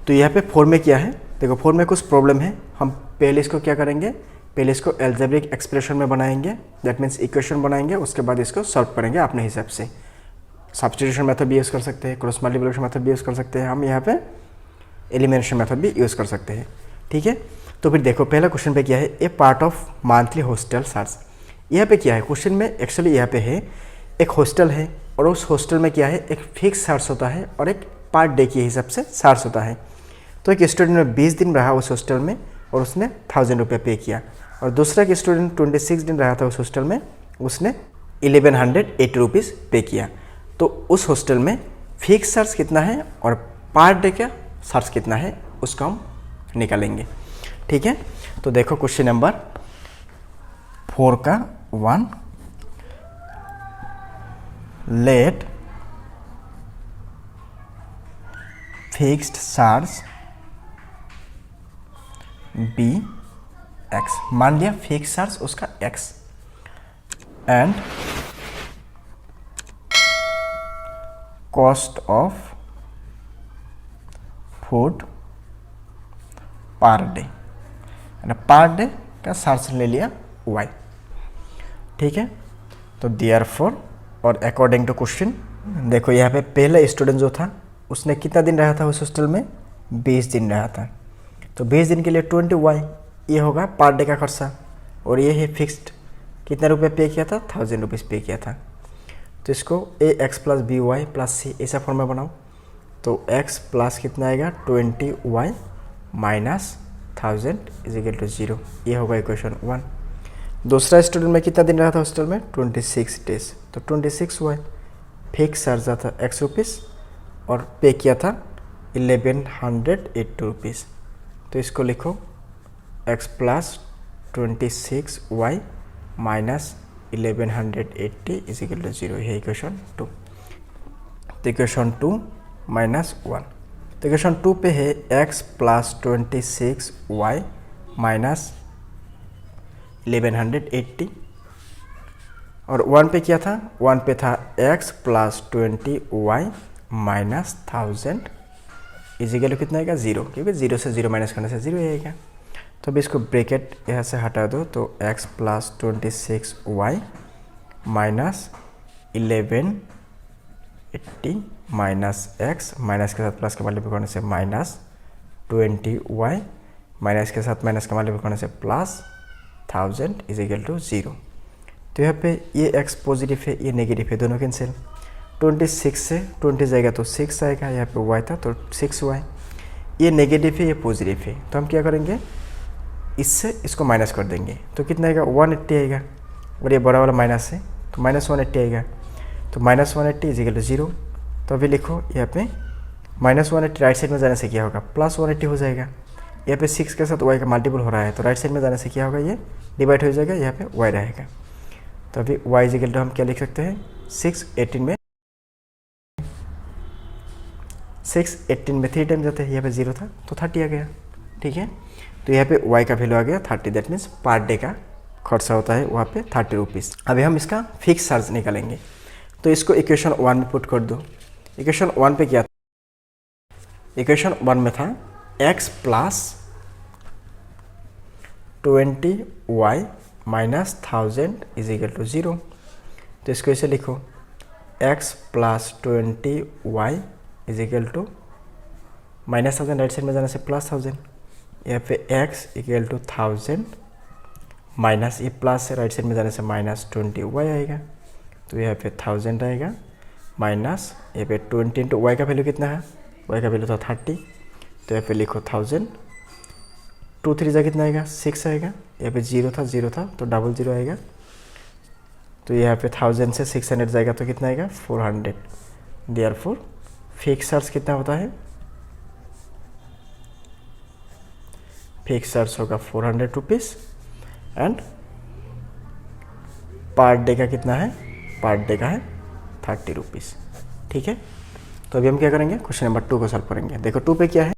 तो यहाँ पे 4 में क्या है, देखो 4 में कुछ प्रॉब्लम है। हम पहले इसको क्या करेंगे, पहले इसको एल्जेब्रिक एक्सप्रेशन में बनाएंगे, दैट मीन्स इक्वेशन बनाएंगे, उसके बाद इसको सॉल्व करेंगे अपने हिसाब से। सब्स्टिट्यूशन मेथड भी यूज़ कर सकते हैं, क्रॉस मल्टीप्लिकेशन मेथड भी यूज़ कर सकते हैं, हम यहाँ पे एलिमिनेशन मेथड भी यूज़ कर सकते हैं, ठीक है। तो फिर देखो पहला क्वेश्चन पे क्या है, a part of monthly hostel charge. यहाँ पे क्या है, क्वेश्चन में एक्चुअली यहाँ पे है एक हॉस्टल है और उस हॉस्टल में क्या है, एक फिक्स चार्ज होता है और एक पर डे के हिसाब से चार्ज होता है। तो एक स्टूडेंट ने 20 दिन रहा उस हॉस्टल में और उसने 1000 रुपये पे किया, और दूसरा एक स्टूडेंट 26 दिन रहा था उस हॉस्टल में, उसने 1180 रुपीज़ पे किया। तो उस हॉस्टल में फिक्स चार्ज कितना है और पर डे का चार्ज कितना है उसका हम निकालेंगे, ठीक है। तो देखो क्वेश्चन नंबर 4 का 1, let fixed charge be x, मान लिया फिक्स चार्ज उसका x, and cost of food per day, per day का चार्ज ले लिया वाई, ठीक है। तो देयरफॉर और अकॉर्डिंग टू क्वेश्चन, देखो यहाँ पे पहला स्टूडेंट जो था उसने कितना दिन रहा था उस हॉस्टल में, 20 दिन रहा था। तो 20 दिन के लिए 20 वाई, ये होगा पर डे का खर्चा, और ये है फिक्स्ड, कितना रुपये पे किया था, 1000 रुपीज़ पे किया था। तो इसको A X plus B Y plus C ऐसा फॉर्म में बनाओ। तो एक्स प्लस कितना आएगा, 20 y minus 1000 is equal to 0, ये होगा इक्वेशन 1। दूसरा स्टूडेंट में कितना दिन रहा था हॉस्टल में, 26 डेज। तो 26 वाई फिक्स चार्ज था एक्स रुपीज़ और पे किया था 1180 रुपीज़। तो इसको लिखो x plus 26 y minus 1180 is equal to 0, है इक्वेशन 2। तो इक्वेशन 2 माइनस 1, तो इक्वेशन 2 पे है एक्स प्लस 26 वाई माइनस 1180, और 1 पे क्या था, 1 पे था x plus 20 y minus 1000 is equal to कितना आएगा, 0, क्योंकि 0 से 0 माइनस करने से 0 आएगा। तो अब इसको ब्रैकेट यहाँ से हटा दो, तो x plus 26 y minus 1180 minus x, minus के साथ प्लस का मल्टीप्लाई करने से माइनस 20 वाई, माइनस के साथ माइनस का मल्टीप्लाई करने से प्लस 1000 इज इक्वल टू 0। तो यहाँ पे ये x पॉजिटिव है, ये नेगेटिव है, दोनों कैंसिल। 26 से 20 जाएगा तो 6 आएगा, यहाँ पे y था तो 6 वाई, ये नेगेटिव है, ये पॉजिटिव है। तो हम क्या करेंगे, इससे इसको माइनस कर देंगे, तो कितना आएगा, 180 आएगा, और ये बड़ा वाला माइनस है तो माइनस 180 आएगा। तो माइनस 180 इज इक्वल टू 0। तो अभी लिखो यहाँ पे माइनस 180 राइट साइड में जाने से क्या होगा, प्लस 180 हो जाएगा। यहाँ पे 6 के साथ y का मल्टीपल हो रहा है, तो राइट साइड में जाने से क्या होगा, ये डिवाइड हो जाएगा, यहाँ पे y रहेगा। तो अभी y इज इक्वल टू हम क्या लिख सकते हैं, 6 में 3 टाइम जाते हैं, यहाँ पे 0 था तो 30 आ गया, ठीक है। तो यहाँ पे y का वैल्यू आ गया 30, दैट मीन्स पर डे का खर्चा होता है वहाँ पे 30 रुपीज़। अभी हम इसका फिक्स चार्ज निकालेंगे, तो इसको इक्वेशन 1 में पुट कर दो। इक्वेशन 1 पे क्या था, इक्वेशन 1 में था x plus 20 y minus 1000 is equal to 0। तो इसको ऐसे लिखो, x plus 20 y is equal to minus 1000 right side में जाने से प्लस 1000, यहाँ पे x इक्वल टू 1000 माइनस ये प्लस से राइट साइड में जाने से माइनस 20 वाई आएगा। तो यहाँ पे 1000 आएगा माइनस यहाँ पे 20 इंटू वाई का वैल्यू कितना है, y का वैल्यू था 30, तो यहाँ पे लिखो 1000, 2 3 जा कितना आएगा, 6 आएगा। यहाँ पे 0 था तो 00 आएगा। तो यहाँ पे 1000 से 600 जाएगा तो कितना आएगा, 400। देयरफॉर फिक्स चार्ज कितना होता है, फिक्स चार्ज होगा 400 रुपीज़, एंड पर डे का कितना है, पर डे का है 30 रुपीज़, ठीक है। तो अभी हम क्या करेंगे, क्वेश्चन नंबर 2 को सॉल्व करेंगे। देखो 2 पे क्या है,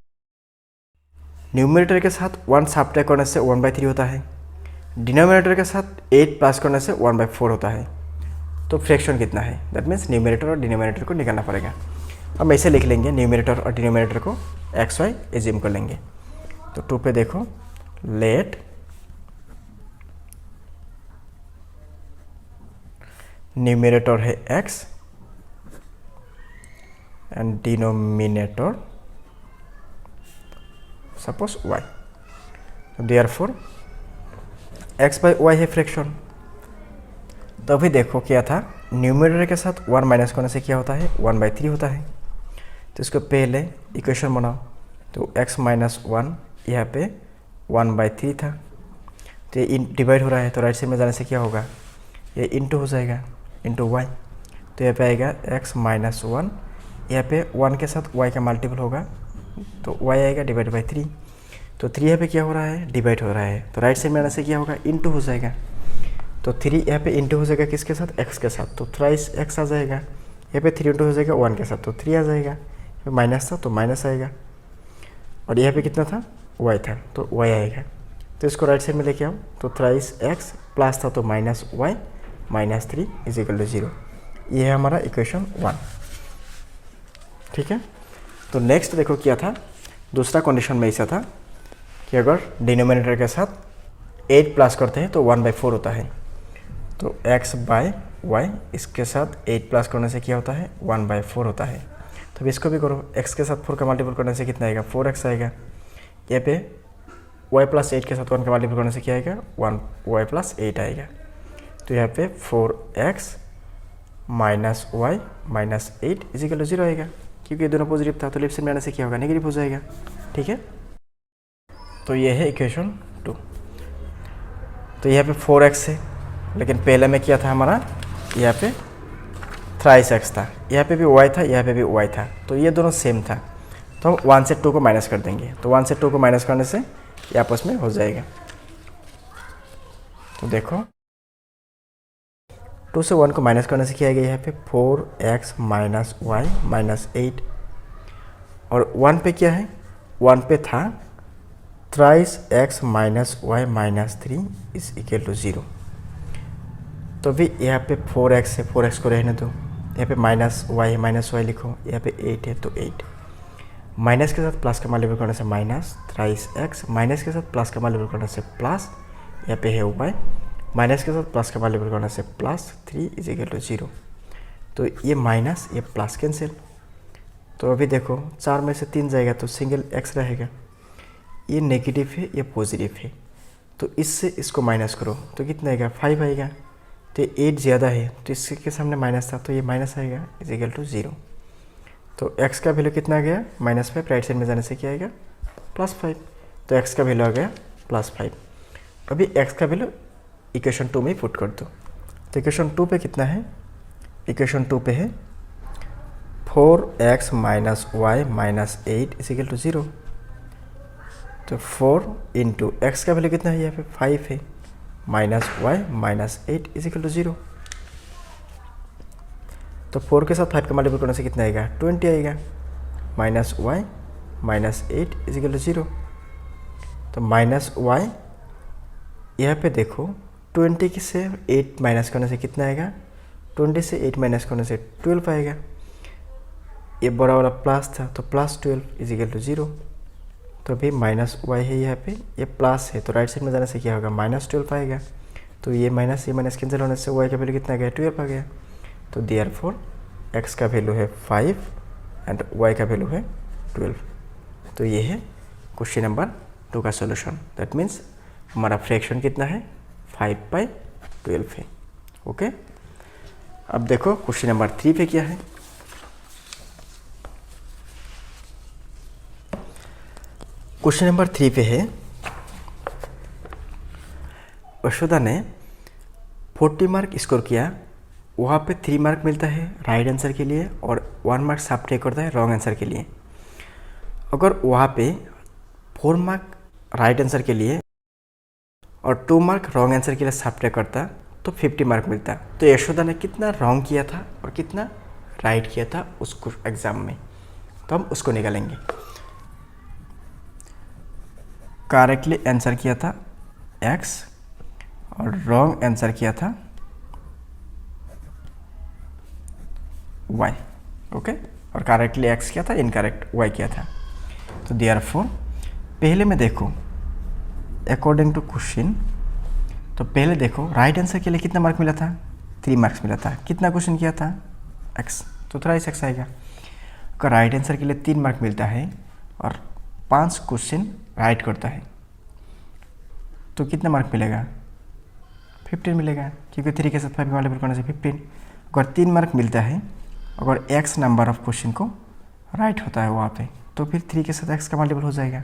न्यूमरेटर के साथ 1 सब्ट्रैक्ट करने से 1/3 होता है, डिनोमिनेटर के साथ 8 प्लस करने से 1/4 होता है। तो फ्रैक्शन कितना है, दैट मीन्स न्यूमरेटर और डिनोमिनेटर को निकालना पड़ेगा। हम ऐसे लिख लेंगे, न्यूमरेटर और डिनोमिनेटर को एक्स वाई एज्यूम कर लेंगे। तो 2 पे देखो, लेट न्यूमरेटर है x and denominator suppose y। Therefore x by y है फ्रैक्शन। तो अभी देखो क्या था, न्यूमरेटर के साथ 1 माइनस करने से क्या होता है, 1/3 होता है। तो इसको पहले इक्वेशन बनाओ। तो x माइनस 1 यहाँ पे 1/3 था, तो ये डिवाइड हो रहा है, तो राइट साइड में जाने से क्या होगा, ये इंटू हो जाएगा, इंटू y। तो यहाँ पे आएगा x माइनस 1, यहाँ पे 1 के साथ y का मल्टीपल होगा, तो y आएगा डिवाइड बाई 3। तो 3 यहाँ पे क्या हो रहा है, डिवाइड हो रहा है, तो राइट साइड में आने से क्या होगा, इंटू हो जाएगा। तो 3 यहाँ पे इंटू हो जाएगा किसके साथ, x के साथ, तो थ्राइस x आ जाएगा। यहाँ पे 3 इंटू हो जाएगा 1 के साथ, तो 3 आ जाएगा। यहाँ पे माइनस था तो माइनस आएगा, और यहाँ पे कितना था, y था, तो y आएगा। तो इसको राइट साइड में लेके आओ, तो थ्राइस x प्लस था तो minus y minus 3 is equal to 0। ये है हमारा इक्वेशन 1। ठीक है। तो नेक्स्ट देखो क्या था, दूसरा कंडीशन में ऐसा था कि अगर डिनोमिनेटर के साथ 8 प्लस करते हैं तो 1/4 होता है। तो x बाई वाई, इसके साथ 8 प्लस करने से क्या होता है, 1/4 होता है। तो अब इसको भी करो, x के साथ 4 का मल्टीपल करने से कितना आएगा, 4x आएगा। यहाँ पे y प्लस 8 के साथ 1 का मल्टीपल करने से क्या आएगा, 1y प्लस 8 आएगा। तो यहाँ पे 4x minus y minus 8 is equal to 0 आएगा, क्योंकि ये दोनों पॉजिटिव था, तो लेफ्ट साइड में आने से क्या होगा, नेगेटिव हो जाएगा। ठीक है। तो ये है इक्वेशन 2। तो यहाँ पे 4x है, लेकिन पहले में क्या था हमारा, यहाँ पे थ्राइस x था, यहाँ पे भी y था, यहाँ पे भी y था, तो ये दोनों सेम था। तो हम 1 से 2 को माइनस कर देंगे, तो 1 से 2 को माइनस करने से ये आपस में हो जाएगा। तो देखो 2 से 1 को माइनस करने से क्या आएगा, यहाँ पे 4x माइनस वाई माइनस 8, और 1 पे क्या है, 1 पे था thrice x minus y minus 3 is equal to 0। तो भी यहाँ पे 4x है, 4x को रहने दो, यहाँ पे माइनस वाई लिखो, यहाँ पे 8 है तो 8, माइनस के साथ प्लस का मल्टीपल करने से माइनस, थ्राइस x माइनस के साथ प्लस का मल्टीपल करने से प्लस, यहाँ पे है y माइनस के साथ प्लस का मल्टीपल करने से प्लस 3 इज इक्वल टू 0। तो ये माइनस ये प्लस कैंसिल। तो अभी देखो 4 में से 3 जाएगा तो सिंगल x रहेगा, ये नेगेटिव है ये पॉजिटिव है, तो इससे इसको माइनस करो तो कितना आएगा, 5 आएगा। तो 8 ज़्यादा है तो इसके सामने माइनस था, तो ये माइनस आएगा इज इक्वल टू 0। तो x का वैल्यू कितना आ गया, -5, राइट साइड में जाने से क्या आएगा, +5। तो x का वैल्यू आ गया +5। अभी x का वैल्यू इक्वेशन 2 में पुट कर दो। तो इक्वेशन 2 पे कितना है, इक्वेशन 2 पे है 4x minus y minus 8 is equal to 0। तो 4 इंटू एक्स का वैल्यू कितना है, यहाँ पे 5 है, minus y minus 8 is equal to 0। तो 4 के साथ 5 का मल्टीपल करने से कितना आएगा, 20 आएगा, minus y minus 8 is equal to 0। तो माइनस वाई, यहाँ पे देखो 20 से 8 माइनस करने से कितना आएगा, 20 से 8 माइनस करने से 12 आएगा। ये बड़ा वाला प्लस था तो +12 इज इक्वल टू 0। तो अभी माइनस वाई है, यहाँ पे ये प्लस है, तो राइट साइड में जाने से क्या होगा, -12 आएगा। तो ये माइनस कैंसिल होने से वाई का वैल्यू कितना आ गया, 12 आ गया। तो देयरफॉर एक्स का वैल्यू है 5 एंड वाई का वैल्यू है 12। तो ये है क्वेश्चन नंबर 2 का सोल्यूशन। दैट मीन्स हमारा फ्रैक्शन कितना है, 5/12 है। ओके। अब देखो क्वेश्चन नंबर 3 पे क्या है। क्वेश्चन नंबर 3 पे है, यशोदा ने 40 मार्क स्कोर किया, वहाँ पे 3 मार्क मिलता है राइट आंसर के लिए और 1 मार्क सब्ट्रैक्ट करता है रॉन्ग आंसर के लिए। अगर वहाँ पे 4 मार्क राइट आंसर के लिए और 2 मार्क रॉन्ग आंसर के लिए सब्ट्रैक्ट करता तो 50 मार्क मिलता। तो यशोदा ने कितना रॉन्ग किया था और कितना राइट किया था उसको एग्ज़ाम में, तो हम उसको निकालेंगे। करेक्टली आंसर किया था x और रॉन्ग आंसर किया था y। ओके। और करेक्टली x क्या था, इनकरेक्ट y क्या था। तो देयरफॉर पहले में देखो अकॉर्डिंग टू क्वेश्चन, तो पहले देखो राइट आंसर के लिए कितना मार्क मिला था, 3 मार्क्स मिला था। कितना क्वेश्चन किया था, x, तो थ्राइस x आएगा। अगर राइट आंसर के लिए 3 मार्क मिलता है और 5 क्वेश्चन राइट करता है तो कितना मार्क मिलेगा, 15 मिलेगा, क्योंकि 3 के साथ 5 मल्टीपल करने से 15। अगर 3 मार्क मिलता है, अगर x नंबर ऑफ क्वेश्चन को राइट होता है वहाँ पे, तो फिर 3 के साथ x का मल्टीपल हो जाएगा।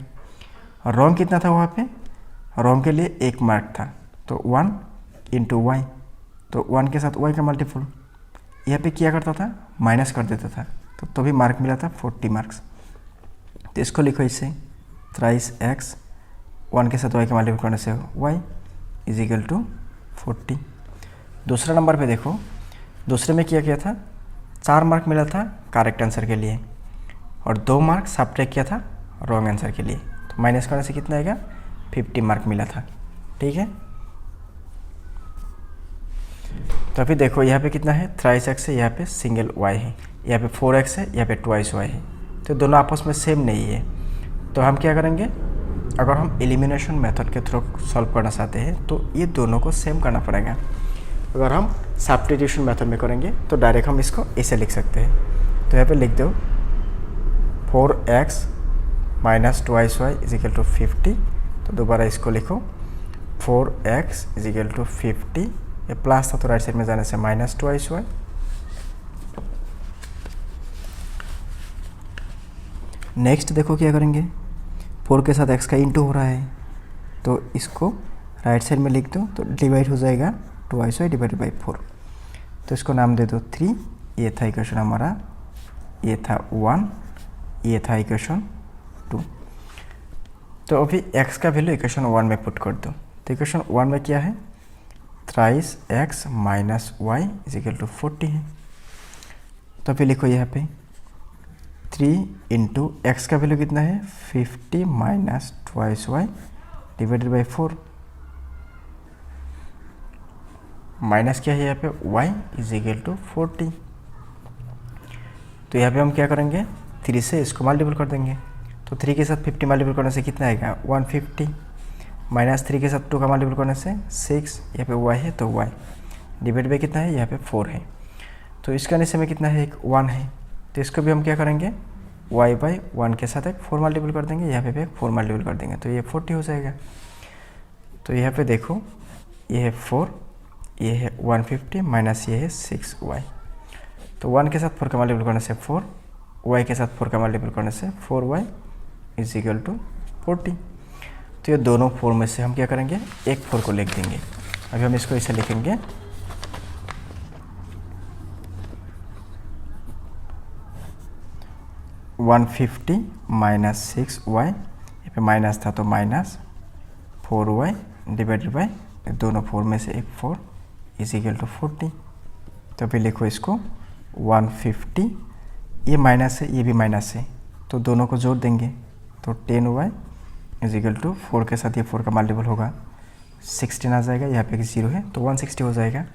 और रॉन्ग कितना था वहाँ पे, रॉन्ग के लिए 1 मार्क था, तो 1 इंटू वाई, तो 1 के साथ y का मल्टीपल यहाँ पे क्या करता था, माइनस कर देता था, तो भी मार्क मिला था 40 मार्क्स। तो इसको लिखो इससे थ्राइस x, 1 के साथ y का मल्टीपल करने से y इज इक्वल टू 40। दूसरा नंबर पे देखो, दूसरे में क्या किया था, 4 मार्क मिला था करेक्ट आंसर के लिए और 2 मार्क सब्ट्रैक्ट किया था रॉन्ग आंसर के लिए, तो माइनस करने से कितना आएगा, 50 मार्क मिला था। ठीक है, तो अभी देखो यहाँ पे कितना है, थ्राइस x है, यहाँ पे सिंगल y है, यहाँ पे 4x है, यहाँ पे ट्वाइस y है, तो दोनों आपस में सेम नहीं है। तो हम क्या करेंगे, अगर हम एलिमिनेशन मेथड के थ्रू सॉल्व करना चाहते हैं तो ये दोनों को सेम करना पड़ेगा। अगर हम सब्स्टिट्यूशन मेथड में करेंगे तो डायरेक्ट हम इसको ऐसे लिख सकते हैं। तो यहाँ पे लिख दो 4x minus twice y is equal to 50। तो दोबारा इसको लिखो 4x इज इक्वल टू 50, ये प्लस था तो राइट साइड में जाने से माइनस ट्वाइस y। नेक्स्ट देखो क्या करेंगे, 4 के साथ x का इंटू हो रहा है, तो इसको राइट साइड में लिख दो, तो डिवाइड हो जाएगा ट्वाइस y डिवाइडेड बाई 4। तो इसको नाम दे दो 3। ये था इक्वेशन हमारा, ये था 1, ये था इक्वेशन 2। तो अभी x का वैल्यू इक्वेशन 1 में पुट कर दो। तो इक्वेशन 1 में क्या है, thrice x minus y is equal to 40 है। तो अभी लिखो यहाँ पे 3 इंटू एक्स का वैल्यू कितना है, 50 minus twice y divided by 4, minus क्या है यहाँ पे, y इज इक्वल टू 40। तो यहाँ पे हम क्या करेंगे, 3 से इसको मल्टीपल कर देंगे, तो 3 के साथ 50 मल्टीपल करने से कितना आएगा, 150, माइनस 3 के साथ 2 का मल्टीपल करने से 6, यहाँ पे y है तो y डिवाइड बाई कितना है, यहाँ पे 4 है। तो इसका नीचे में कितना है, एक 1 है, तो इसको भी हम क्या करेंगे, y बाई 1 के साथ एक 4 मल्टीपल कर देंगे, यहाँ पे भी एक 4 मल्टीपल कर देंगे, तो ये 40 हो जाएगा। तो यहाँ पे देखो ये है 4, ये है 150 माइनस ये है 6y, तो 1 के साथ 4 का मल्टीपल करने से 4, y के साथ 4 का मल्टीपल करने से 4y इज इक्वल टू 40। तो ये दोनों 4 में से हम क्या करेंगे, एक 4 को लिख देंगे। अभी हम इसको ऐसे लिखेंगे 150 माइनस 6y, यहाँ पे माइनस था तो माइनस 4y डिवाइडेड बाई दोनों 4 में से एक 4 इज इक्वल टू 40। तो अभी लिखो इसको 150, ये माइनस है ये भी माइनस है, तो दोनों को जोड़ देंगे, तो 10y इज इक्वल टू 4 के साथ ये 4 का मल्टीपल होगा 16 आ जाएगा, यहाँ पे 0 है तो 160 हो जाएगा।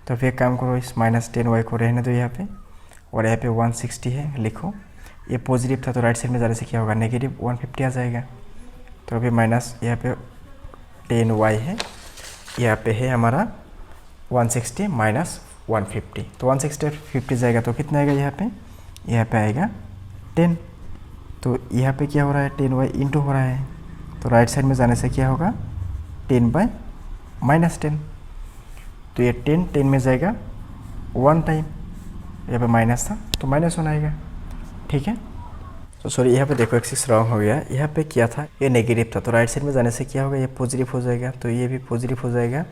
तो फिर एक काम करो, इस माइनस 10y को रहने दो यहाँ पे, और यहाँ पे 160 है, लिखो ये पॉजिटिव था तो राइट साइड में जाने से क्या होगा, नेगेटिव 150 आ जाएगा। तो अभी माइनस यहाँ पे 10y है, यहाँ पे है हमारा 160 माइनस 150, तो 160 50 जाएगा तो कितना आएगा, यहाँ पे आएगा 10। तो यहाँ पे क्या हो रहा है, 10y इंटू हो रहा है, तो राइट साइड में जाने से क्या होगा, 10 बाई माइनस 10, तो ये 10 में जाएगा 1 टाइम, यहाँ पे माइनस था तो माइनस 1 आएगा। ठीक है, तो सॉरी यहाँ पे देखो एक्सिस रॉन्ग हो गया, यहाँ पे क्या था, ये नेगेटिव था, तो राइट साइड में जाने से क्या होगा, ये पॉजिटिव हो जाएगा, तो ये भी पॉजिटिव हो जाएगा,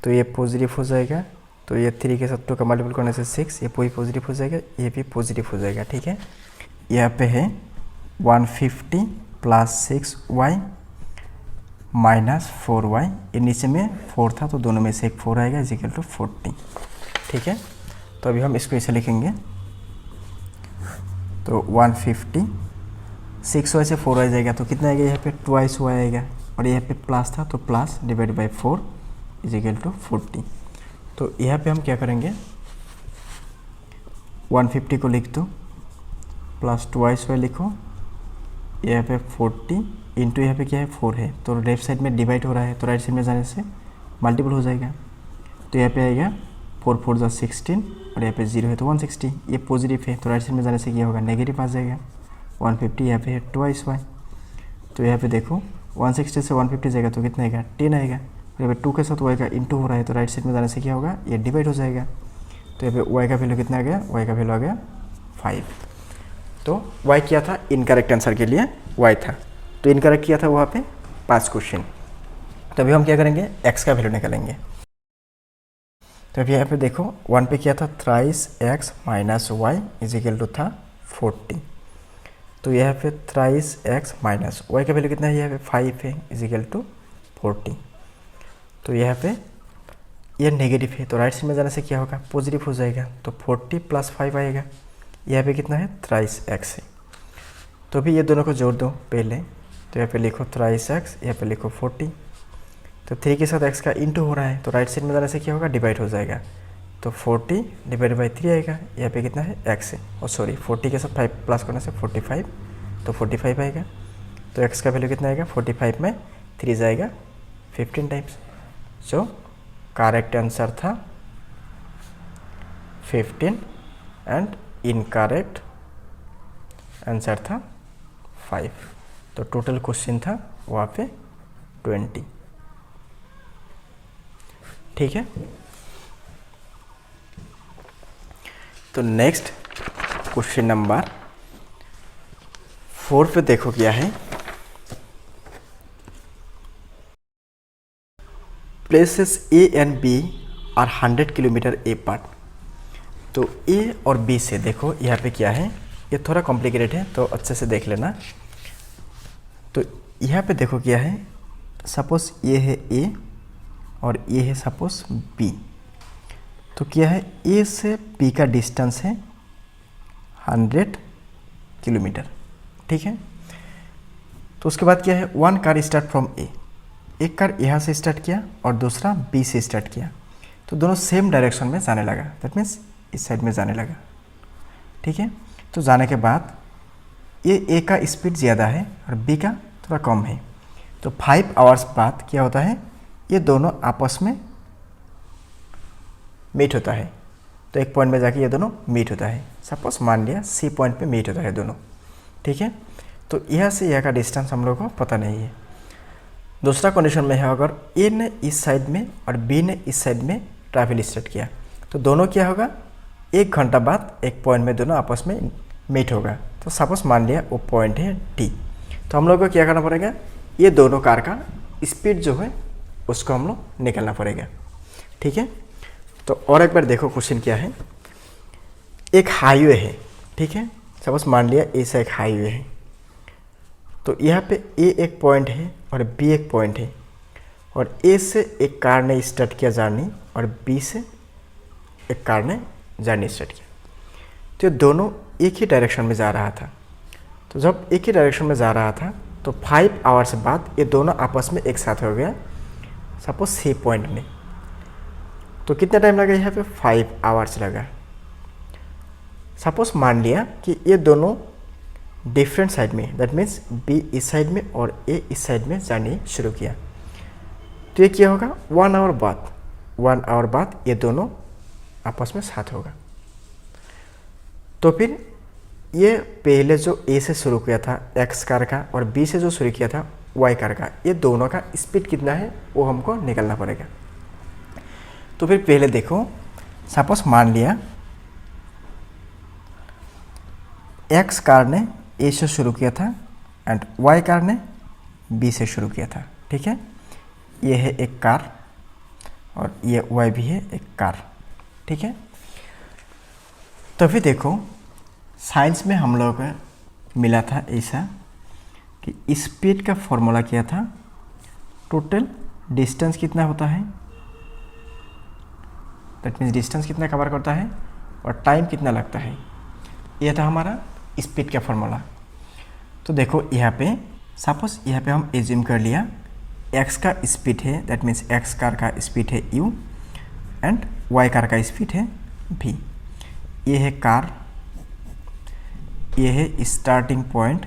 तो ये पॉजिटिव हो जाएगा, तो ये 3 के साथ 2 का मल्टीपल करने से 6, ये पूरी पॉजिटिव हो जाएगा, ये भी पॉजिटिव हो जाएगा। ठीक है, यहाँ पे है 150 प्लस 6y माइनस 4y, ये नीचे में 4 था तो दोनों में से एक 4 आएगा इज इक्वल टू 40। ठीक है, तो अभी हम इसको ऐसे लिखेंगे, तो 150 6y से 4y जाएगा तो कितना आएगा, यहाँ पे ट्वाइस y आएगा, और यहाँ पे प्लस था तो plus divide by 4 is equal to 40। तो यहाँ पे हम क्या करेंगे, 150 को लिख दो प्लस ट्वाइस वाई लिखो, यहाँ पे 40 इंटू यहाँ पे क्या है 4 है, तो लेफ्ट साइड में डिवाइड हो रहा है तो राइट साइड में जाने से मल्टीपल हो जाएगा। तो यहाँ पे आएगा 4 4 जा 16 और यहाँ पे 0 है तो 160, ये पॉजिटिव है तो राइट साइड में जाने से क्या होगा नेगेटिव आ जाएगा। 150 यहाँ पे है ट्वाइस वाई, तो यहाँ पे देखो 160 से 150 जाएगा तो कितना आएगा 10 आएगा। यहाँ पे 2 के साथ वाई का इंटू हो रहा है तो राइट साइड में जाने से क्या होगा ये डिवाइड हो जाएगा। तो यहाँ पे वाई का वैल्यू कितना आ गया, वाई का वैल्यू आ गया 5। तो वाई क्या था, इनकरेक्ट आंसर के लिए वाई था, तो इनकरेक्ट किया था वहाँ पे 5 क्वेश्चन। तो अभी हम क्या करेंगे, एक्स का वैल्यू निकालेंगे। तो अभी यहाँ पे देखो 1 पे क्या था, thrice x minus y is equal to था 40। तो यहाँ पे थ्राइस एक्स माइनस वाई का वैल्यू कितना है, यहाँ पे 5 है इज इक्वल टू 40। तो यहाँ पे ये नेगेटिव है तो राइट साइड में जाने से क्या होगा पॉजिटिव हो जाएगा, तो 40 प्लस 5 आएगा। यहाँ पे कितना है थ्राइस एक्स है, तो अभी ये दोनों को जोड़ दो पहले। तो यहाँ पे लिखो थ्राइस एक्स, यहाँ पे लिखो 40। तो 3 के साथ x का इंटू हो रहा है तो राइट साइड में जाने से क्या होगा डिवाइड हो जाएगा, तो 40 डिवाइड बाई 3 आएगा। यहाँ पे कितना है x है, और सॉरी 40 के साथ 5 प्लस करने से 45, तो 45 आएगा। तो x का वैल्यू कितना आएगा, 45 में 3 जाएगा 15 टाइम्स। सो करेक्ट आंसर था 15 एंड इनकरेक्ट आंसर था 5। तो टोटल क्वेश्चन था वहाँ पे 20। ठीक है, तो नेक्स्ट क्वेश्चन नंबर 4 पे देखो क्या है, places A and B are 100 kilometre apart. तो ए और बी से देखो यहाँ पे क्या है, ये थोड़ा कॉम्प्लिकेटेड है तो अच्छे से देख लेना। तो यहाँ पे देखो क्या है, सपोज ये है ए और ये है सपोज बी। तो क्या है, ए से बी का डिस्टेंस है 100 किलोमीटर। ठीक है, तो उसके बाद क्या है, वन कार स्टार्ट फ्रॉम ए, एक कार यहाँ से स्टार्ट किया और दूसरा बी से स्टार्ट किया, तो दोनों सेम डायरेक्शन में जाने लगा, दैट मीन्स इस साइड में जाने लगा। ठीक है, तो जाने के बाद ये ए का स्पीड ज़्यादा है और बी का थोड़ा कम है, तो 5 आवर्स बाद क्या होता है, ये दोनों आपस में मीट होता है। तो एक पॉइंट में जाके ये दोनों मीट होता है, सपोज मान लिया सी पॉइंट पे मीट होता है दोनों। ठीक है, तो यहाँ से यहाँ का डिस्टेंस हम लोग को पता नहीं है। दूसरा कंडीशन में है, अगर ए ने इस साइड में और बी ने इस साइड में ट्रैवल स्टार्ट किया तो दोनों क्या होगा, 1 घंटा बाद एक पॉइंट में दोनों आपस में मीट होगा। तो सपोज मान लिया वो पॉइंट है डी, तो हम लोग को क्या करना पड़ेगा, ये दोनों कार का स्पीड जो है उसको हम लोग निकालना पड़ेगा। ठीक है, तो और एक बार देखो क्वेश्चन क्या है, एक हाईवे है। ठीक है, सपोज मान लिया ऐसा एक हाईवे है, तो यहाँ पे ए एक पॉइंट है और बी एक पॉइंट है, और ए से एक कार ने स्टार्ट किया जर्नी और बी से एक कार ने जर्नी स्टार्ट किया, तो ये दोनों एक ही डायरेक्शन में जा रहा था। तो जब एक ही डायरेक्शन में जा रहा था तो 5 आवर्स बाद ये दोनों आपस में एक साथ हो गया, सपोज सी पॉइंट में। तो कितना टाइम लगा, यहाँ पे 5 आवर्स लगा। सपोज मान लिया कि ये दोनों डिफरेंट साइड में, दैट मीन्स बी इस साइड में और ए इस साइड में जाने शुरू किया, तो ये क्या होगा, 1 आवर बाद ये दोनों आपस में साथ होगा। तो फिर ये पहले जो ए से शुरू किया था एक्स कार का और बी से जो शुरू किया था वाई कार का, ये दोनों का स्पीड कितना है वो हमको निकालना पड़ेगा। तो फिर पहले देखो, सपोज मान लिया एक्स कार ने ए से शुरू किया था एंड वाई कार ने बी से शुरू किया था। ठीक है, ये है एक कार और ये वाई भी है एक कार। ठीक है, तो फिर देखो साइंस में हम लोग को मिला था ऐसा कि स्पीड का फॉर्मूला क्या था, टोटल डिस्टेंस कितना होता है, दैट मीन्स डिस्टेंस कितना कवर करता है और टाइम कितना लगता है, यह था हमारा स्पीड का फॉर्मूला। तो देखो यहाँ पे सपोज यहाँ पे हम एज्यूम कर लिया एक्स का स्पीड है, दैट मीन्स एक्स कार का स्पीड है u एंड वाई कार का स्पीड है v। ये है कार, ये है स्टार्टिंग पॉइंट,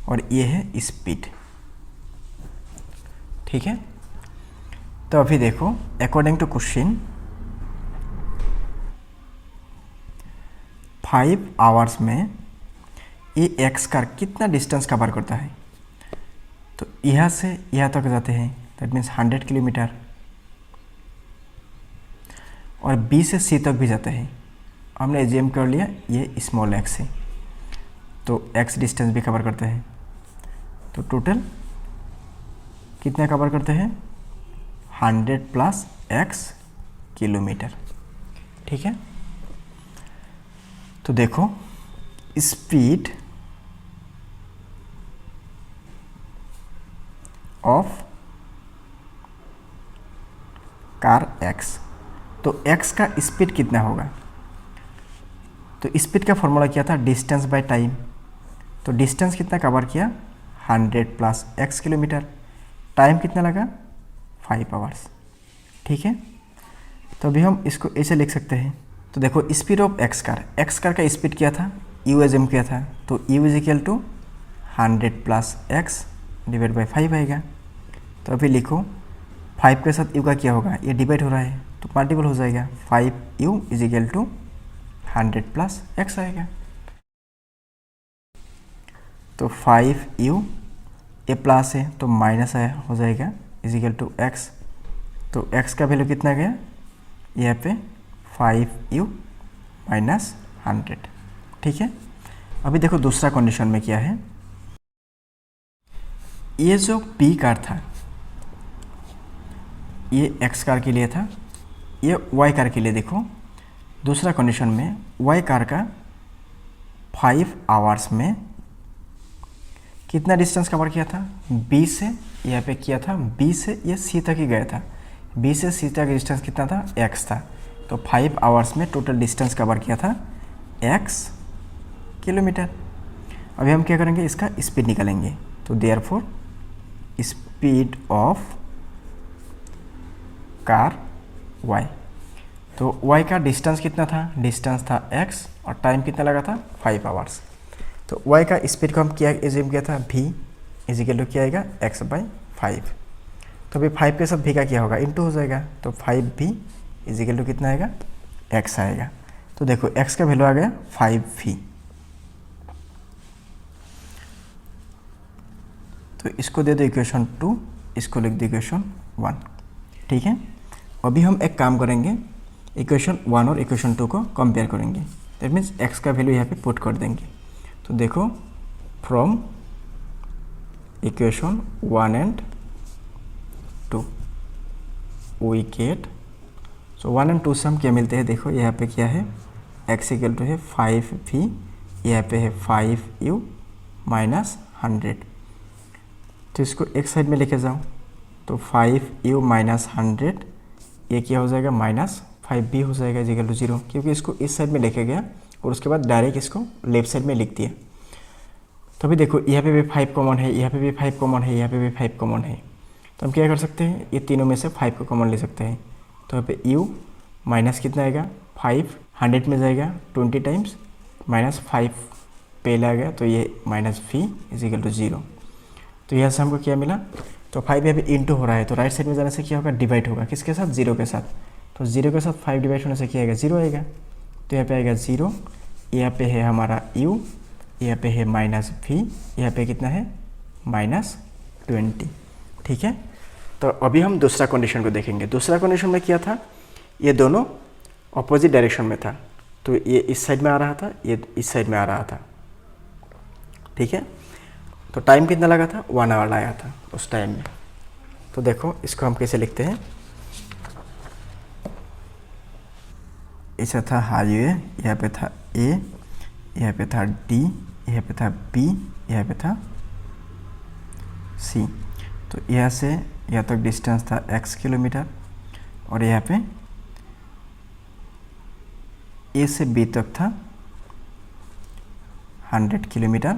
और ये है स्पीड। ठीक है, तो अभी देखो अकॉर्डिंग टू क्वेश्चन 5 आवर्स में ये एक्स कार कितना डिस्टेंस कवर करता है। तो यहाँ से यहाँ तक जाते हैं, दैट मीन्स 100 किलोमीटर, और बी से सी तक भी जाते हैं। हमने एज्यूम कर लिया ये स्मॉल एक्स है, तो एक्स डिस्टेंस भी कवर करते हैं। तो टोटल कितना कवर करते हैं, 100 प्लस एक्स किलोमीटर। ठीक है, तो देखो स्पीड ऑफ कार एक्स, तो एक्स का स्पीड कितना होगा। तो स्पीड का फॉर्मूला क्या था, डिस्टेंस बाय टाइम। तो डिस्टेंस कितना कवर किया, 100 प्लस एक्स किलोमीटर। टाइम कितना लगा, 5 आवर्स। ठीक है, तो अभी हम इसको ऐसे लिख सकते हैं। तो देखो स्पीड ऑफ एक्स कार का स्पीड क्या था, यू एज्यूम किया था, तो u is equal to 100 plus x divide by 5 आएगा। तो अभी लिखो 5 के साथ यू का क्या होगा, ये डिवाइड हो रहा है तो मल्टीपल हो जाएगा, 5u is equal to 100 plus x आएगा। तो 5u ये प्लस है तो माइनस आया हो जाएगा, इज इक्वल टू एक्स। तो x का वैल्यू कितना गया, यहाँ पे 5u माइनस 100। ठीक है, अभी देखो दूसरा कंडीशन में क्या है, ये जो p कार था ये x कार के लिए था, ये y कार के लिए। देखो दूसरा कंडीशन में y कार का 5 आवर्स में कितना डिस्टेंस कवर किया था, b से यहाँ पे किया था, b से ये c तक ही गया था। b से c तक डिस्टेंस कितना था, x था। तो 5 आवर्स में टोटल डिस्टेंस कवर किया था x किलोमीटर। अभी हम क्या करेंगे, इसका स्पीड निकालेंगे। तो therefore speed of car y, तो y का डिस्टेंस कितना था, डिस्टेंस था x और टाइम कितना लगा था, 5 आवर्स। तो y का स्पीड को हम क्या एज्यूम किया था, v इज इक्वल टू क्या आएगा, x बाई 5। तो अभी 5 के साथ v का क्या होगा, इनटू हो जाएगा। तो 5v इज इक्वल टू कितना आएगा, x आएगा। तो देखो x का वैल्यू आ गया 5v। तो इसको दे दो इक्वेशन 2, इसको लिख दो इक्वेशन 1। ठीक है, अभी हम एक काम करेंगे, इक्वेशन 1 और इक्वेशन 2 को कंपेयर करेंगे। दैट मीन्स x का वैल्यू यहाँ पे पुट कर देंगे। तो देखो from equation 1 and 2 we get, so 1 and 2 से हम क्या मिलते हैं, देखो यहाँ पे क्या है, x इक्वल टू है 5v, यहाँ पे है 5u माइनस 100। तो इसको एक साइड में लेके जाओ, तो 5u माइनस 100 ये क्या हो जाएगा, माइनस 5v हो जाएगा, इक्वल टू 0, क्योंकि इसको इस साइड में लेके गया और उसके बाद डायरेक्ट इसको लेफ्ट साइड में लिख दिया। तो अभी देखो यहाँ पे भी 5 कॉमन है, यहाँ पे भी 5 कॉमन है, यहाँ पे भी 5 कॉमन है। तो हम क्या कर सकते हैं, ये तीनों में से 5 को कॉमन ले सकते हैं। तो यहाँ पे u माइनस कितना आएगा, 5 100 में जाएगा 20 टाइम्स, माइनस 5 पहले आ गया, तो ये minus v is equal to 0। तो यहाँ से हमको क्या मिला, तो 5 यहाँ पे इंटू हो रहा है, तो राइट साइड में जाने से क्या होगा, डिवाइड होगा, किसके साथ, 0 के साथ। तो 0 के साथ 5 डिवाइड होने से क्या आएगा, 0 आएगा। तो यहाँ पे आएगा 0, यहाँ पे है हमारा u, यहाँ पे है माइनस v, यहाँ पे कितना है, माइनस 20। ठीक है, तो अभी हम दूसरा कंडीशन को देखेंगे। दूसरा कंडीशन में क्या था, ये दोनों ऑपोजिट डायरेक्शन में था, तो ये इस साइड में आ रहा था, ये इस साइड में आ रहा था। ठीक है, तो टाइम कितना लगा था, 1 आवर लगा था उस टाइम में। तो देखो इसको हम कैसे लिखते हैं, ऐसा था हाईवे, यहाँ पे था A, यहाँ पे था D, यहाँ पे था B, यहाँ पे था C। तो यहाँ से यहाँ तक डिस्टेंस था x किलोमीटर, और यहाँ पे A से B तक था 100 किलोमीटर।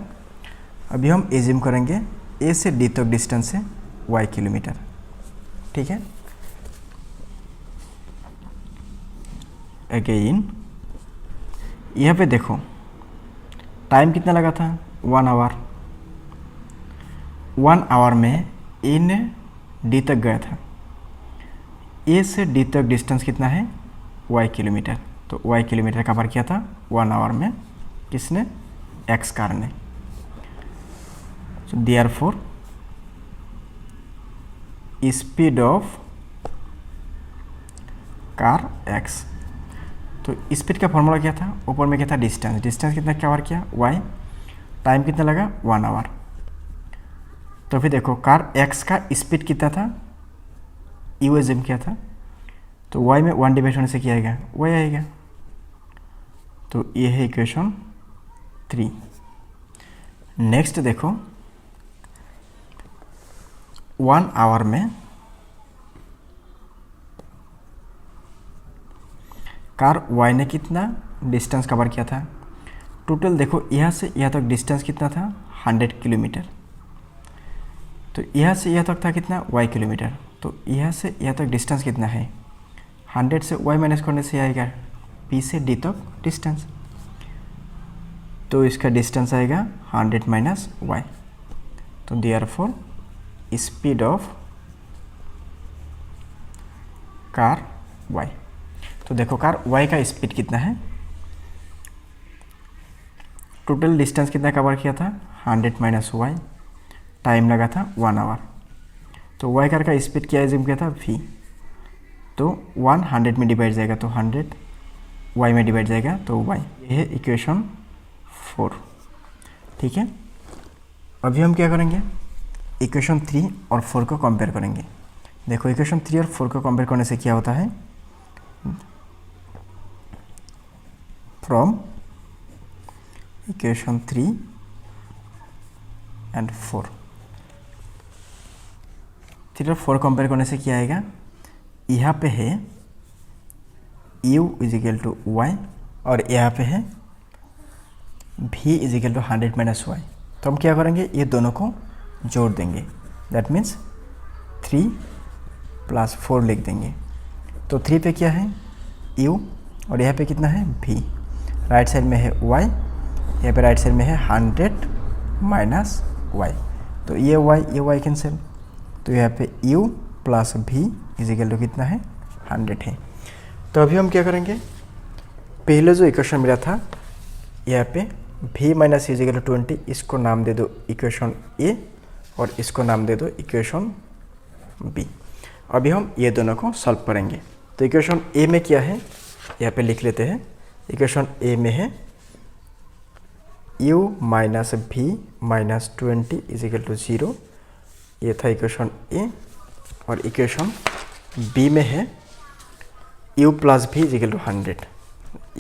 अभी हम एज्यूम करेंगे A से D तक डिस्टेंस है y किलोमीटर। ठीक है, अगेन यहाँ पे देखो टाइम कितना लगा था 1 आवर। 1 आवर में ए ने डी तक गया था। ए से डी तक डिस्टेंस कितना है y किलोमीटर। तो y किलोमीटर कवर किया था 1 आवर में किसने, x कार ने। So therefore speed of car x। तो स्पीड का फॉर्मूला क्या था, ऊपर में क्या था डिस्टेंस, डिस्टेंस कितना कवर किया y, टाइम कितना लगा 1 आवर। तो फिर देखो कार x का स्पीड कितना था, यू एज्यूम किया था, तो y में 1 डिवाइड होने से क्या आएगा, y आएगा। तो ये है इक्वेशन 3। नेक्स्ट देखो 1 आवर में कार y ने कितना डिस्टेंस कवर किया था। टोटल देखो यहाँ से यहाँ तक डिस्टेंस कितना था 100 किलोमीटर। तो यहाँ से यहाँ तक था कितना y किलोमीटर। तो यहाँ से यहाँ तक डिस्टेंस कितना है 100 से y माइनस करने से आएगा p से d तक डिस्टेंस। तो इसका डिस्टेंस आएगा 100 माइनस y। तो therefore speed of car y। तो देखो कार y का स्पीड कितना है, टोटल डिस्टेंस कितना कवर किया था 100 माइनस y, टाइम लगा था 1 आवर। तो y कार का स्पीड क्या एज्यूम किया था v। तो 100 में डिवाइड जाएगा तो 100, y में डिवाइड जाएगा तो y। ये है इक्वेशन 4। ठीक है, अभी हम क्या करेंगे इक्वेशन 3 और 4 को कंपेयर करेंगे। देखो इक्वेशन 3 और 4 को कंपेयर करने से क्या होता है, फ्रॉम इक्वेशन 3 एंड 4, 3 और 4 कंपेयर करने से क्या आएगा, यहाँ पे है u इजिकल टू वाई और यहाँ पे है v is equal to 100 minus y. तो हम क्या करेंगे, ये दोनों को जोड़ देंगे, दैट मीन्स 3 प्लस 4 लिख देंगे। तो 3 पे क्या है u और यहाँ पे कितना है v, राइट साइड में है y, यहाँ पे राइट साइड में है 100 माइनस y। तो ये y कैंसिल, तो यहाँ पे u plus v is equal to कितना है 100 है। तो अभी हम क्या करेंगे, पहले जो इक्वेशन मिला था यहाँ पे v माइनस इजिकल टू 20, इसको नाम दे दो इक्वेशन a और इसको नाम दे दो इक्वेशन b। अभी हम ये दोनों को सॉल्व करेंगे। तो इक्वेशन a में क्या है यहाँ पे लिख लेते हैं। इक्वेशन a में है u minus v minus 20 is equal to 0, ये था इक्वेशन a। और इक्वेशन b में है u plus v is equal to 100,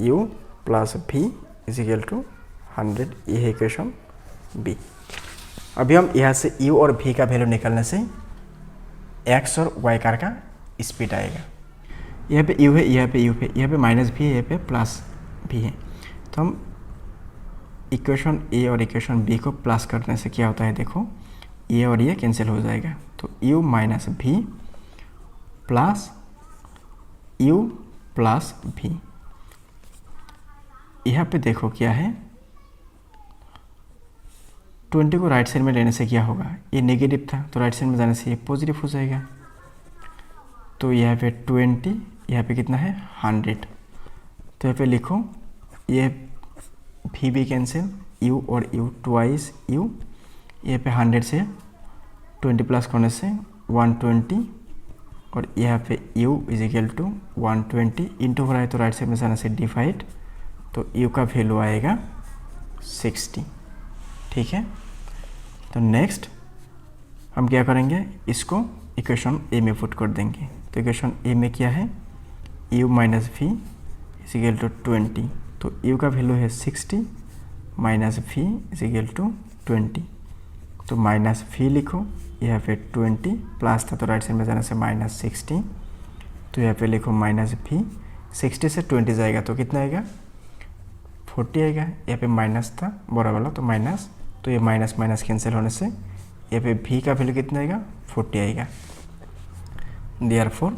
u plus v is equal to 100, ये है इक्वेशन b। अभी हम यहाँ से u और v का वैल्यू निकालने से x और y कार का स्पीड आएगा। यहाँ पे u है, यहाँ पे u है, यहाँ पे माइनस v है, यहाँ पे प्लस v है। तो हम इक्वेशन a और इक्वेशन b को प्लस करने से क्या होता है, देखो ये और ये कैंसिल हो जाएगा। तो u minus v plus u plus v, यहाँ पे देखो क्या है 20 को राइट साइड में लेने से क्या होगा, ये नेगेटिव था तो राइट साइड में जाने से ये पॉजिटिव हो जाएगा। तो यहाँ पे 20, यहाँ पे कितना है 100। तो यहाँ पे लिखो ये v भी कैंसिल, u और u ट्वाइस u, यहाँ पे 100 से 20 प्लस करने से 120 और यहाँ पे u इजिकल टू 120 इंटू हो रहा है तो राइट साइड में जाने से डिवाइड, तो u का वैल्यू आएगा 60। ठीक है, तो नेक्स्ट हम क्या करेंगे, इसको इक्वेशन a में पुट कर देंगे। तो इक्वेशन a में क्या है u minus v is equal to 20, तो u का वैल्यू है 60 माइनस v इजिकल टू 20। तो माइनस v लिखो, यहाँ पे 20 प्लस था तो राइट साइड में जाने से माइनस 60, तो यहाँ पे लिखो माइनस v, 60 से 20 जाएगा तो कितना आएगा 40 आएगा। यहाँ पे माइनस था बड़ा वाला तो माइनस, तो ये माइनस माइनस कैंसिल होने से यहाँ पे v का वैल्यू कितना आएगा 40 आएगा। देयरफॉर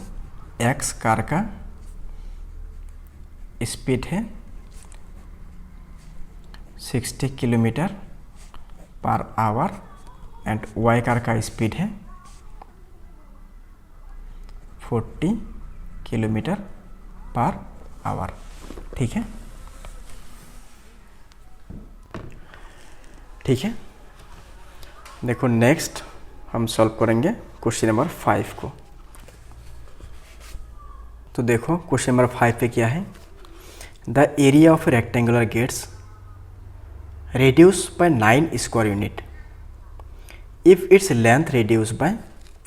x कार का स्पीड है 60 kilometre per hour and y car का स्पीड है 40 किलोमीटर पर आवर। ठीक है, ठीक है। देखो नेक्स्ट हम सॉल्व करेंगे क्वेश्चन नंबर 5 को। तो देखो क्वेश्चन नंबर 5 पे क्या है, the area of rectangular gets reduced by 9 square unit if its length reduced by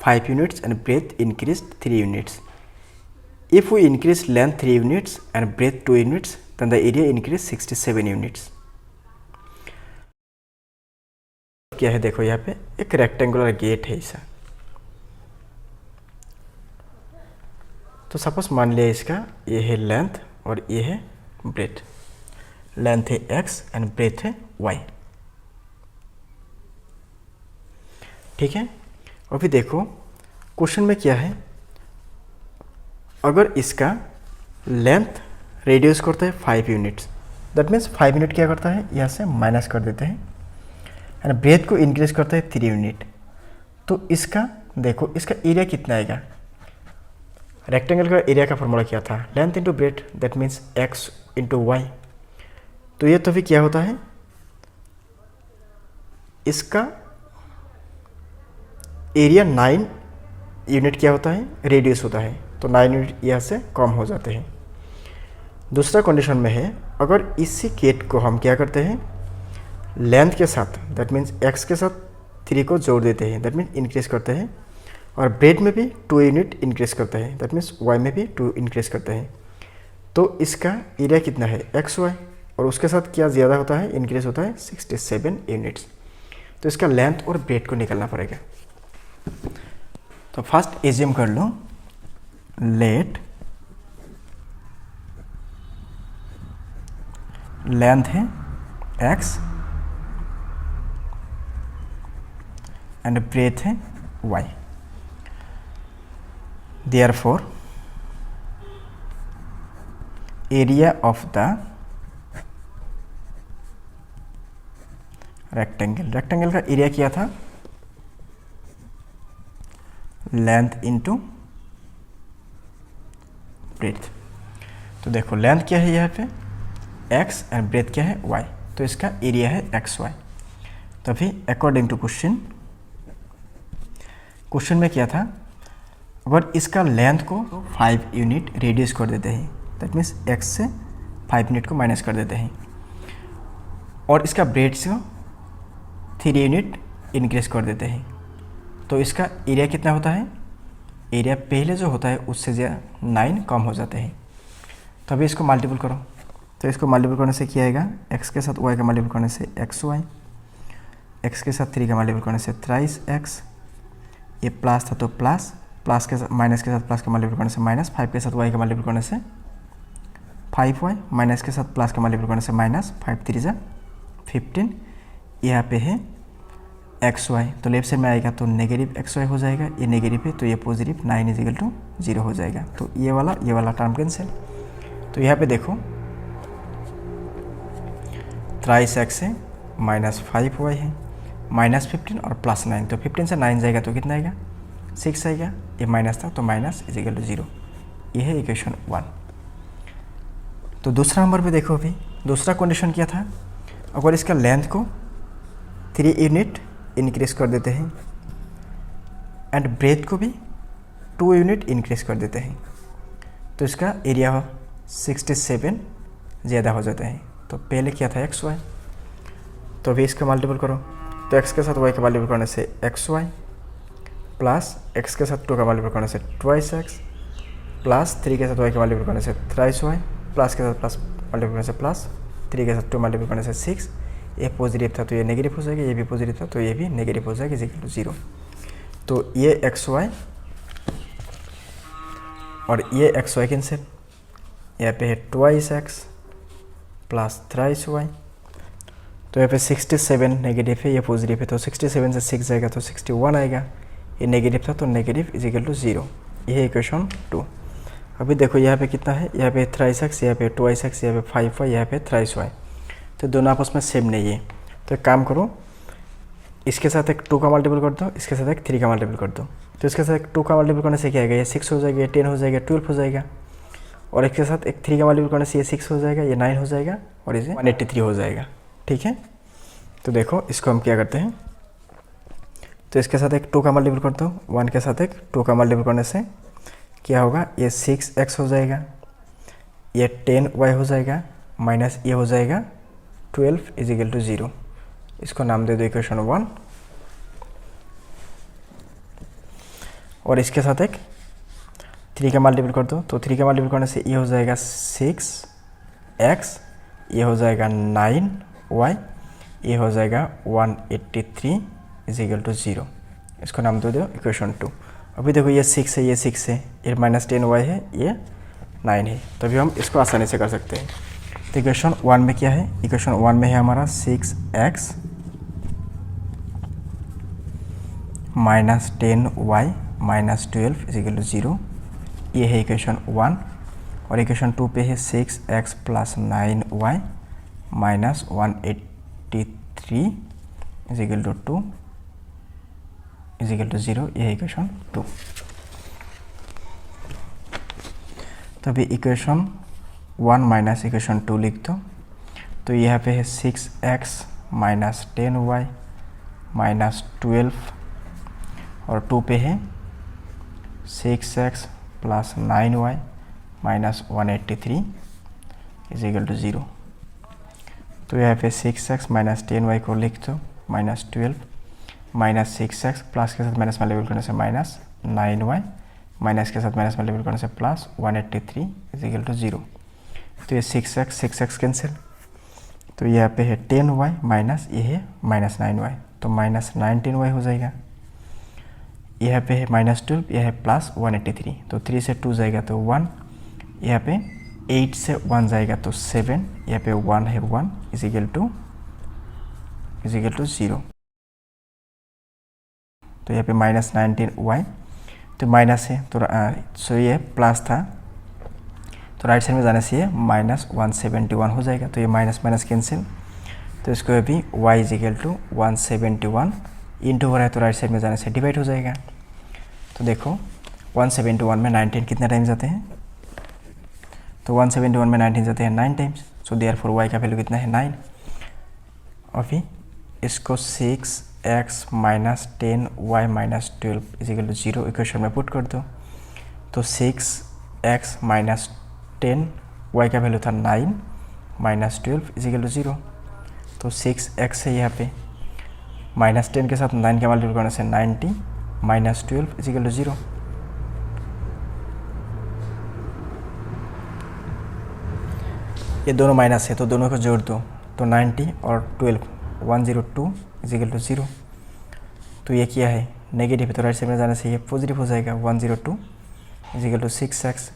5 units and breadth increased 3 units. If we increase length 3 units and breadth 2 units, then the area increase 67 units. क्या है, देखो यहाँ पे एक rectangular gate है ऐसा। तो suppose मान लिया इसका ये है लेंथ और ये है ब्रेथ। लेंथ है x एंड ब्रेथ है y। ठीक है, और फिर देखो क्वेश्चन में क्या है, अगर इसका लेंथ रेड्यूस करता है 5 यूनिट्स, दैट मीन्स 5 यूनिट क्या करता है, यहाँ से माइनस कर देते हैं, एंड ब्रेथ को इंक्रीज करता है 3 यूनिट। तो इसका देखो इसका एरिया कितना आएगा, रेक्टेंगल का एरिया का फॉर्मूला क्या था, length into breadth, that means x into y. तो ये तो फिर क्या होता है, इसका एरिया 9 यूनिट क्या होता है, रेडियस होता है। तो 9 यूनिट यहाँ से कम हो जाते हैं। दूसरा कंडीशन में है, अगर इसी गेट को हम क्या करते हैं, लेंथ के साथ दैट मीन्स x के साथ 3 को जोड़ देते हैं, दैट मीन्स इंक्रीज करते हैं, और ब्रेथ में भी 2 यूनिट इंक्रीज करते हैं, दैट मीन्स y में भी 2 इंक्रीज करते हैं। तो इसका एरिया कितना है, xy, और उसके साथ क्या ज़्यादा होता है, इंक्रीज होता है 67 यूनिट्स। तो इसका लेंथ और ब्रेथ को निकालना पड़ेगा। तो फर्स्ट एज्यूम कर लो, लेट लेंथ है x एंड ब्रेथ है y। Therefore area of the rectangle का एरिया क्या था, लेंथ इंटू ब्रेथ। तो देखो लेंथ क्या है यहाँ पे x एंड ब्रेथ क्या है y, तो इसका एरिया है xy। तो फिर अकॉर्डिंग टू क्वेश्चन में क्या था, अगर इसका लेंथ को 5 यूनिट रेड्यूस कर देते हैं, दैट मीन्स x से 5 यूनिट को माइनस कर देते हैं, और इसका ब्रेथ को 3 यूनिट इंक्रीज कर देते हैं, तो इसका एरिया कितना होता है, एरिया पहले जो होता है उससे 9 कम हो जाते हैं। तो अभी इसको मल्टीपल करो, तो इसको मल्टीपल करने से क्या आएगा, x के साथ y का मल्टीपल करने से xy, x के साथ 3 का मल्टीपल करने से 3x, ये प्लस था तो प्लस, प्लस के साथ माइनस के साथ प्लस का मल्टीपल करने से माइनस, 5 के साथ y का मल्टीपल करने से 5y, माइनस के साथ प्लस का मल्टीपल करने से माइनस, 5 3 जा 15, यहाँ पे है xy, तो लेफ्ट साइड में आएगा तो नेगेटिव xy हो जाएगा, ये नेगेटिव है तो ये पॉजिटिव 9 = 0 हो जाएगा। तो ये वाला टर्म कैंसिल। तो यहाँ पे देखो 3x है, -5y है, -15 और +9, तो 15 से 9 जाएगा तो कितना आएगा, 6 आएगा, ये माइनस था तो माइनस = 0। ये है इक्वेशन 1। तो दूसरा नंबर पे देखो, अभी दूसरा कंडीशन क्या था, अगर इसका लेंथ को 3 यूनिट इंक्रीज कर देते हैं एंड ब्रेथ को भी 2 यूनिट इंक्रीज कर देते हैं, तो इसका एरिया 67 ज़्यादा हो जाता है। तो पहले क्या था xy, तो अभी इसका मल्टीपल करो, तो x के साथ y का मल्टीपल करने से xy, प्लस x के साथ 2 का मल्टीपल करने से 2x, प्लस 3 के साथ y का मल्टीपल करने से 3y, प्लस के साथ प्लस मल्टीपल करने से प्लस, 3 के साथ 2 मल्टीपल करने से 6, ये पॉजिटिव था तो ये नेगेटिव हो जाएगा, ये भी पॉजिटिव था तो ये भी नेगेटिव हो जाएगा, =0। तो ये xy और ये xy कैंसिल, यहाँ पे है 2x प्लस 3y, तो यहाँ पे 67 नेगेटिव है, ये पॉजिटिव है, तो 67 से 6 जाएगा तो 61 आएगा, ये नेगेटिव था तो नेगेटिव =0। ये है इक्वेशन 2। अभी देखो यहाँ पे कितना है, यहाँ पे थ्राइस एक्स, यहाँ पे ट्वाइस एक्स, यहाँ पे 5y, यहाँ पे थ्राइस y, तो दोनों आपस में सेम नहीं है। तो एक काम करो, इसके साथ एक 2 का मल्टीपल कर दो, इसके साथ एक 3 का मल्टीपल कर दो। तो इसके साथ एक 2 का मल्टीपल करने से क्या आएगा, ये 6 हो जाएगा, ये 10 हो जाएगा, 12 हो जाएगा। और इसके साथ एक 3 का मल्टीपल करने से ये 6 हो जाएगा, ये 9 हो जाएगा और इसे 183 हो जाएगा। ठीक है, तो देखो इसको हम क्या करते हैं, तो इसके साथ एक 2 का मल्टीपल कर दो, 1 के साथ एक 2 का मल्टीपल करने से क्या होगा, ये 6x हो जाएगा, ये 10y हो जाएगा, माइनस ये हो जाएगा 12 इजिकल टू 0। इसको नाम दे दो इक्वेशन 1। और इसके साथ एक 3 का मल्टीपल कर दो, तो 3 का मल्टीपल करने से ये हो जाएगा 6x, ये हो जाएगा 9y, ये हो जाएगा 183 इजिकल टू 0। इसको नाम दे दो इक्वेशन 2। अभी देखो ये 6 है, ये 6 है, ये माइनस 10y है, ये 9 है, तो अभी हम इसको आसानी से कर सकते हैं। तो इक्वेशन 1 में क्या है, इक्वेशन 1 में है हमारा 6x minus 10y minus 12 equal to 0, ये है इक्वेशन 1। और इक्वेशन 2 पे है 6x plus 9y minus 183 equal to 2 equal to 0, ये है इक्वेशन 2। तो अभी इक्वेशन 1 माइनस इक्वेशन 2 लिख दो। तो यहाँ पे है 6x माइनस 10y माइनस 12 और 2 पे है 6x plus 9y minus 183 equal to 0। तो यहाँ पे 6x माइनस 10y को लिख दो, माइनस 12 माइनस 6x प्लस के साथ माइनस मल्टीपल करने से माइनस 9y, माइनस के साथ माइनस मल्टीपल करने से प्लस 183 इजिकल टू 0। तो ये 6x कैंसिल, तो यहाँ पे है 10y माइनस ये है माइनस 9y, तो माइनस 19y हो जाएगा। यहाँ पे है माइनस 12, यह है प्लस 183, तो 3 से 2 जाएगा तो 1, यहाँ पे 8 से 1 जाएगा तो 7, यहाँ पे 1 है 1 इजिकल टू 0। तो यहाँ पे माइनस 19y, तो माइनस है तो सो ये प्लस था, तो राइट साइड में जाने से ये माइनस 171 हो जाएगा। तो ये माइनस माइनस कैंसिल, तो इसको अभी y इजिकल टू 171 इंटू हो रहा है, तो राइट साइड में जाने से डिवाइड हो जाएगा। तो देखो 171 में 19 कितने टाइम्स जाते हैं, तो 171 में 19 जाते हैं 9 टाइम्स। सो देयरफॉर y का वैल्यू कितना है 9। अभी इसको 6x minus 10y minus 12 equal to 0 equation में पुट कर दो। तो 6x माइनस 10y का वैल्यू था 9 माइनस 12 इजिकल टू 0। तो 6x है यहाँ पे, माइनस 10 के साथ 9 का मल्टीपल करने से 90 माइनस 12 इजिकल टू 0। ये दोनों माइनस है तो दोनों को जोड़ दो, तो 90 और 12 102 इजिकल टू 0। तो ये क्या है नेगेटिव है, तो राइट साइड में जाने से ये पॉजिटिव हो जाएगा 102 इजिकल टू 6x।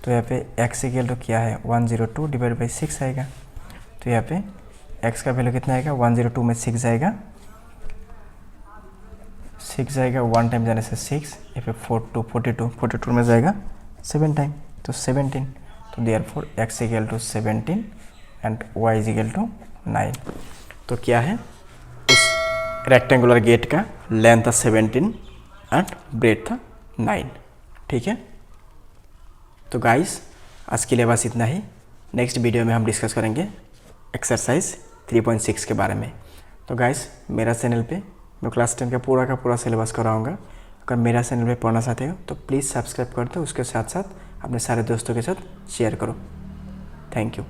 तो यहाँ पे x इक्वल टू क्या है 102 डिवाइड बाई 6 आएगा। तो यहाँ पे x का वैल्यू कितना आएगा 102 में 6 जाएगा, 1 टाइम जाने से 6, यहाँ पे 42 में जाएगा 7 टाइम, तो 17। तो therefore x equal to 17 and y equal to 9। तो क्या है उस रेक्टेंगुलर गेट का लेंथ था 17 एंड ब्रेड था 9। ठीक है, तो गाइस आज के लिए बस इतना ही। नेक्स्ट वीडियो में हम डिस्कस करेंगे एक्सरसाइज 3.6 के बारे में। तो गाइस मेरा चैनल पे मैं क्लास 10 का पूरा सिलेबस कराऊंगा। अगर मेरा चैनल पे पढ़ना चाहते हो तो प्लीज़ सब्सक्राइब कर दो, उसके साथ साथ अपने सारे दोस्तों के साथ शेयर करो। Thank you.